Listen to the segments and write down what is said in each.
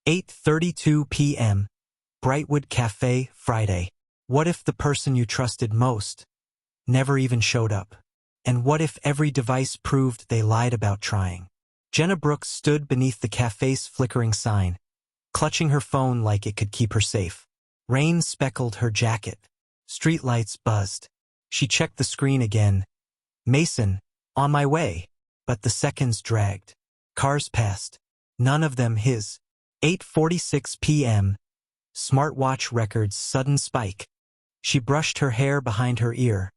8:32 p.m. Brightwood Cafe, Friday. What if the person you trusted most never even showed up? And what if every device proved they lied about trying? Jenna Brooks stood beneath the cafe's flickering sign, clutching her phone like it could keep her safe. Rain speckled her jacket. Streetlights buzzed. She checked the screen again. Mason, on my way. But the seconds dragged. Cars passed. None of them his. 8:46 p.m. Smartwatch records sudden spike. She brushed her hair behind her ear,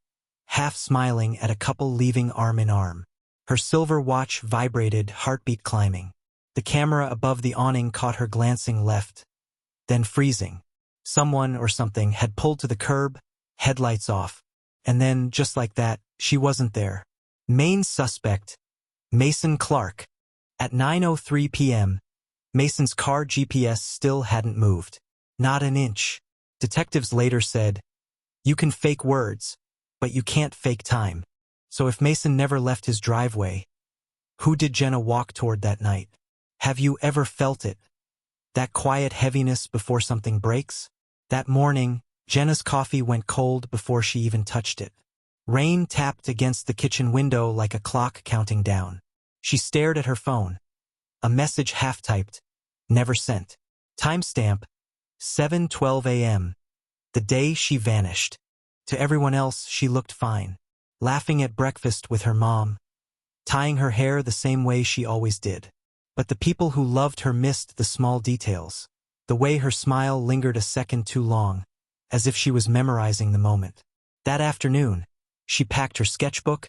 half smiling at a couple leaving arm in arm. Her silver watch vibrated, heartbeat climbing. The camera above the awning caught her glancing left, then freezing. Someone or something had pulled to the curb, headlights off. And then, just like that, she wasn't there. Main suspect, Mason Clark. At 9:03 p.m., Mason's car GPS still hadn't moved. Not an inch. Detectives later said, "You can fake words, but you can't fake time." So if Mason never left his driveway, who did Jenna walk toward that night? Have you ever felt it? That quiet heaviness before something breaks? That morning, Jenna's coffee went cold before she even touched it. Rain tapped against the kitchen window like a clock counting down. She stared at her phone. A message half-typed, never sent. Timestamp, 7:12 a.m. The day she vanished. To everyone else, she looked fine. Laughing at breakfast with her mom. Tying her hair the same way she always did. But the people who loved her missed the small details. The way her smile lingered a second too long, as if she was memorizing the moment. That afternoon, she packed her sketchbook,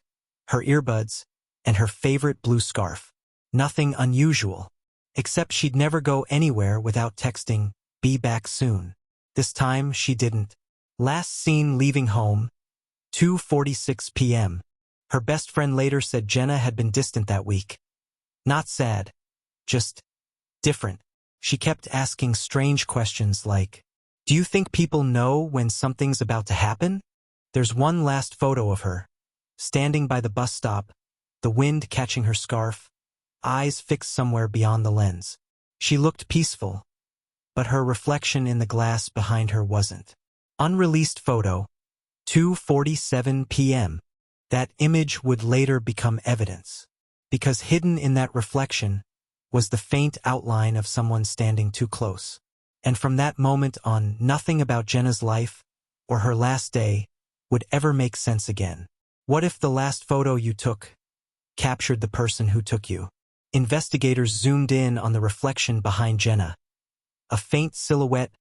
her earbuds, and her favorite blue scarf. Nothing unusual, except she'd never go anywhere without texting, "Be back soon." This time, she didn't. Last seen leaving home, 2:46 p.m. Her best friend later said Jenna had been distant that week. Not sad, just different. She kept asking strange questions like, "Do you think people know when something's about to happen?" There's one last photo of her, standing by the bus stop, the wind catching her scarf, eyes fixed somewhere beyond the lens. She looked peaceful, but her reflection in the glass behind her wasn't. Unreleased photo, 2:47 p.m. That image would later become evidence, because hidden in that reflection was the faint outline of someone standing too close. And from that moment on, nothing about Jenna's life, or her last day, would ever make sense again. What if the last photo you took captured the person who took you? Investigators zoomed in on the reflection behind Jenna. A faint silhouette,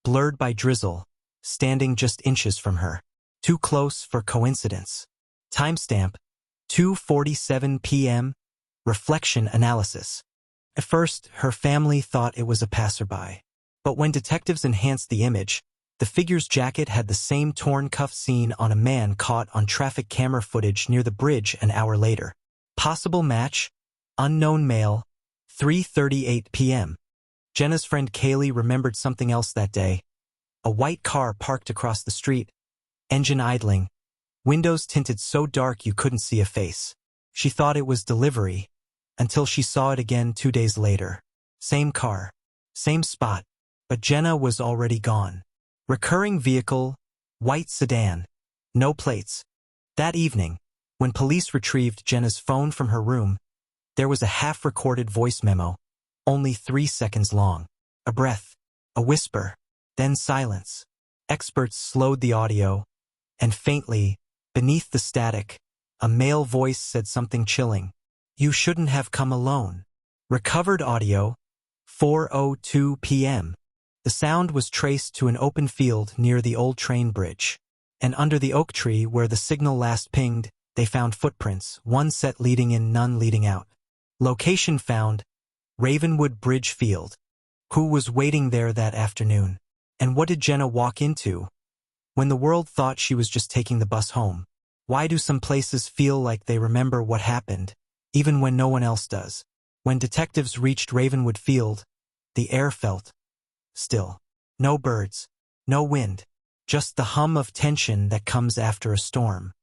blurred by drizzle, standing just inches from her. Too close for coincidence. Timestamp, 2:47 p.m. Reflection analysis. At first, her family thought it was a passerby. But when detectives enhanced the image, the figure's jacket had the same torn cuff seen on a man caught on traffic camera footage near the bridge an hour later. Possible match, unknown male, 3:38 p.m. Jenna's friend Kaylee remembered something else that day. A white car parked across the street, engine idling, windows tinted so dark you couldn't see a face. She thought it was delivery, until she saw it again 2 days later. Same car, same spot, but Jenna was already gone. Recurring vehicle, white sedan, no plates. That evening, when police retrieved Jenna's phone from her room, there was a half-recorded voice memo, only 3 seconds long. A breath, a whisper, then silence. Experts slowed the audio, and faintly, beneath the static, a male voice said something chilling. "You shouldn't have come alone." Recovered audio, 4:02 p.m. The sound was traced to an open field near the old train bridge. And under the oak tree where the signal last pinged, they found footprints, one set leading in, none leading out. Location found, Ravenwood Bridge Field. Who was waiting there that afternoon? And what did Jenna walk into when the world thought she was just taking the bus home? Why do some places feel like they remember what happened, even when no one else does? When detectives reached Ravenwood Field, the air felt still. No birds, no wind, just the hum of tension that comes after a storm.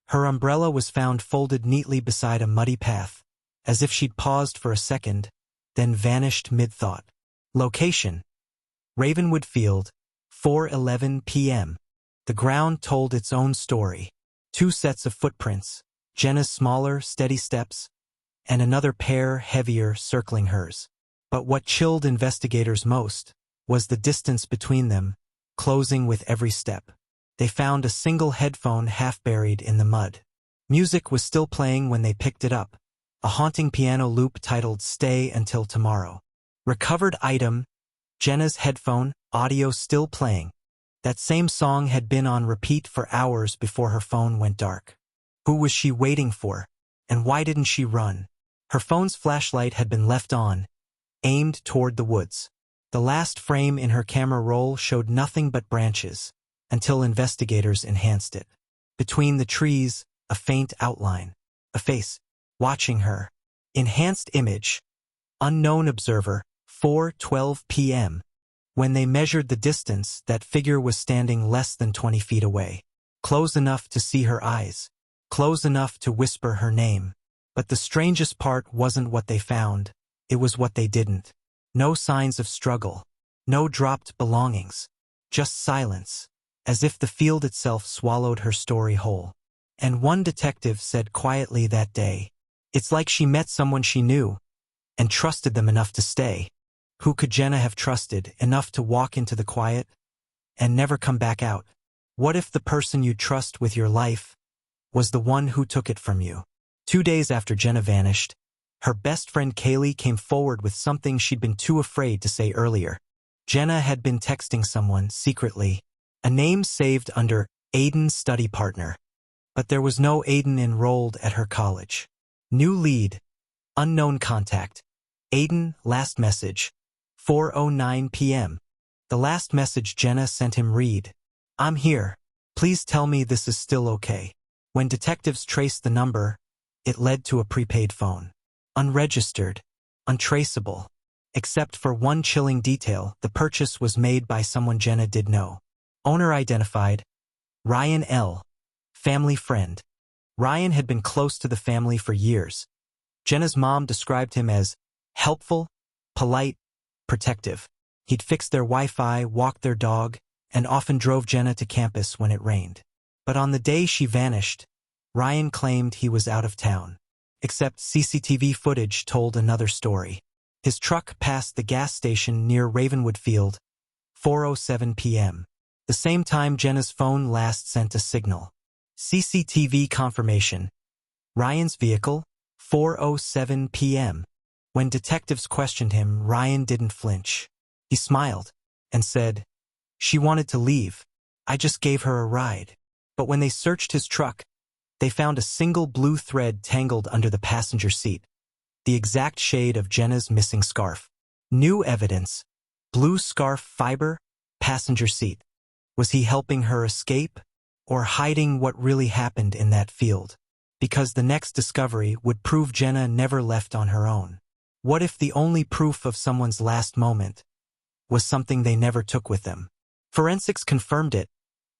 Her umbrella was found folded neatly beside a muddy path, as if she'd paused for a second, then vanished mid-thought. Location: Ravenwood Field, 4:11 p.m. The ground told its own story. 2 sets of footprints, Jenna's smaller, steady steps, and another pair heavier circling hers. But what chilled investigators most was the distance between them, closing with every step. They found a single headphone half buried in the mud. Music was still playing when they picked it up, a haunting piano loop titled "Stay Until Tomorrow." Recovered item: Jenna's headphone, audio still playing. That same song had been on repeat for hours before her phone went dark. Who was she waiting for? And why didn't she run? Her phone's flashlight had been left on, aimed toward the woods. The last frame in her camera roll showed nothing but branches, until investigators enhanced it. Between the trees, a faint outline. A face. Watching her. Enhanced image. Unknown observer, 4:12 p.m. When they measured the distance, that figure was standing less than 20 feet away. Close enough to see her eyes. Close enough to whisper her name. But the strangest part wasn't what they found. It was what they didn't. No signs of struggle. No dropped belongings. Just silence. As if the field itself swallowed her story whole. And one detective said quietly that day, "It's like she met someone she knew, and trusted them enough to stay." Who could Jenna have trusted enough to walk into the quiet and never come back out? What if the person you trust with your life was the one who took it from you? 2 days after Jenna vanished, her best friend Kaylee came forward with something she'd been too afraid to say earlier. Jenna had been texting someone secretly, a name saved under Aiden's study partner. But there was no Aiden enrolled at her college. New lead, unknown contact. Aiden, last message, 4:09 p.m. The last message Jenna sent him read, "I'm here. Please tell me this is still okay." When detectives traced the number, it led to a prepaid phone. Unregistered, untraceable. Except for one chilling detail, the purchase was made by someone Jenna did know. Owner identified, Ryan L., family friend. Ryan had been close to the family for years. Jenna's mom described him as helpful, polite, protective. He'd fix their Wi-Fi, walk their dog, and often drove Jenna to campus when it rained. But on the day she vanished, Ryan claimed he was out of town. Except CCTV footage told another story. His truck passed the gas station near Ravenwood Field, 4:07 p.m. The same time Jenna's phone last sent a signal. CCTV confirmation. Ryan's vehicle, 4:07 p.m. When detectives questioned him, Ryan didn't flinch. He smiled and said, "She wanted to leave. I just gave her a ride." But when they searched his truck, they found a single blue thread tangled under the passenger seat, the exact shade of Jenna's missing scarf. New evidence. Blue scarf fiber, passenger seat. Was he helping her escape, or hiding what really happened in that field? Because the next discovery would prove Jenna never left on her own. What if the only proof of someone's last moment was something they never took with them? Forensics confirmed it.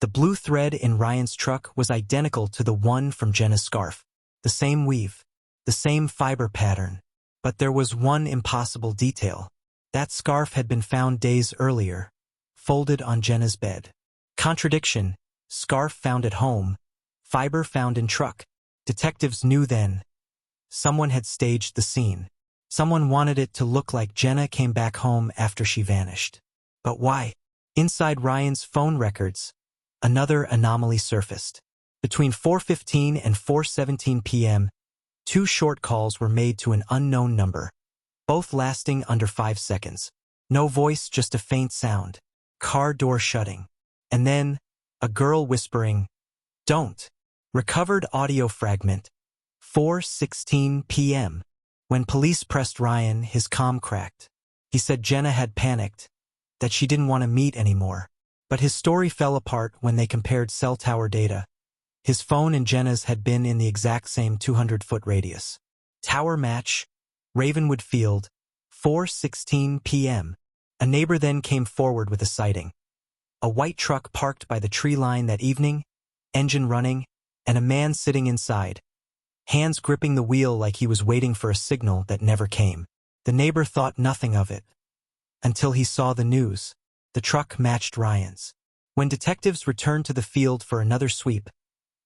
The blue thread in Ryan's truck was identical to the one from Jenna's scarf. The same weave, the same fiber pattern. But there was one impossible detail. That scarf had been found days earlier, folded on Jenna's bed. Contradiction. Scarf found at home, fiber found in truck. Detectives knew then. Someone had staged the scene. Someone wanted it to look like Jenna came back home after she vanished. But why? Inside Ryan's phone records, another anomaly surfaced. Between 4:15 and 4:17 p.m., 2 short calls were made to an unknown number, both lasting under 5 seconds. No voice, just a faint sound. Car door shutting. And then, a girl whispering, "Don't." Recovered audio fragment, 4:16 p.m. When police pressed Ryan, his comm cracked. He said Jenna had panicked, that she didn't want to meet anymore. But his story fell apart when they compared cell tower data. His phone and Jenna's had been in the exact same 200-foot radius. Tower match, Ravenwood Field, 4:16 p.m. A neighbor then came forward with a sighting. A white truck parked by the tree line that evening, engine running, and a man sitting inside, hands gripping the wheel like he was waiting for a signal that never came. The neighbor thought nothing of it, until he saw the news. The truck matched Ryan's. When detectives returned to the field for another sweep,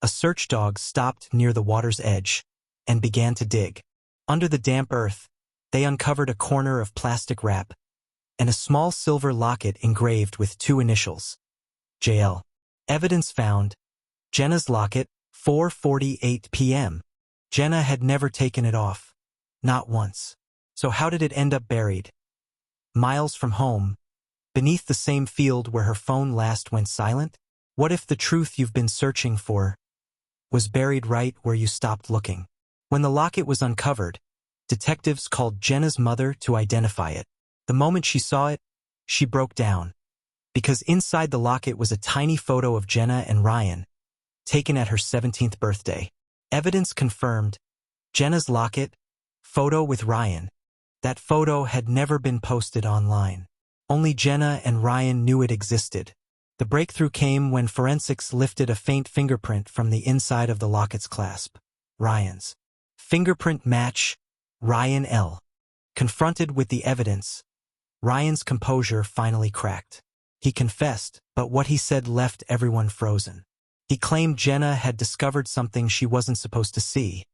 a search dog stopped near the water's edge and began to dig. Under the damp earth, they uncovered a corner of plastic wrap and a small silver locket engraved with 2 initials. JL. Evidence found. Jenna's locket, 4:48 p.m. Jenna had never taken it off. Not once. So how did it end up buried? Miles from home, beneath the same field where her phone last went silent? What if the truth you've been searching for was buried right where you stopped looking? When the locket was uncovered, detectives called Jenna's mother to identify it. The moment she saw it, she broke down. Because inside the locket was a tiny photo of Jenna and Ryan, taken at her 17th birthday. Evidence confirmed. Jenna's locket, photo with Ryan. That photo had never been posted online. Only Jenna and Ryan knew it existed. The breakthrough came when forensics lifted a faint fingerprint from the inside of the locket's clasp. Ryan's. Fingerprint match, Ryan L. Confronted with the evidence, Ryan's composure finally cracked. He confessed, but what he said left everyone frozen. He claimed Jenna had discovered something she wasn't supposed to see.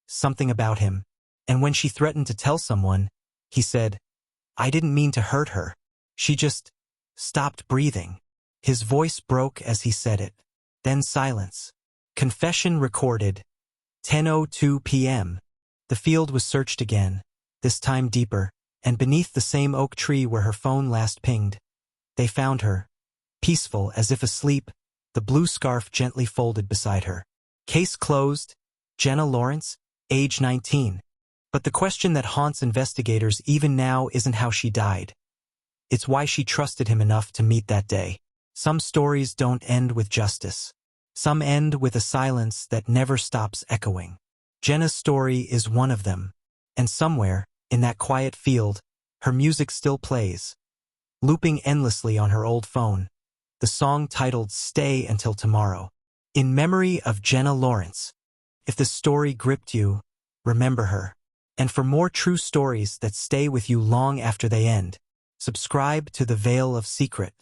Something about him. And when she threatened to tell someone, he said, "I didn't mean to hurt her. She just stopped breathing." His voice broke as he said it. Then silence. Confession recorded. 10:02 p.m. The field was searched again, this time deeper, and beneath the same oak tree where her phone last pinged, they found her, peaceful as if asleep, the blue scarf gently folded beside her. Case closed. Jenna Lawrence, age 19. But the question that haunts investigators even now isn't how she died. It's why she trusted him enough to meet that day. Some stories don't end with justice. Some end with a silence that never stops echoing. Jenna's story is one of them. And somewhere, in that quiet field, her music still plays, looping endlessly on her old phone, the song titled "Stay Until Tomorrow." In memory of Jenna Lawrence. If the story gripped you, remember her. And for more true stories that stay with you long after they end, subscribe to The Veil of Secret.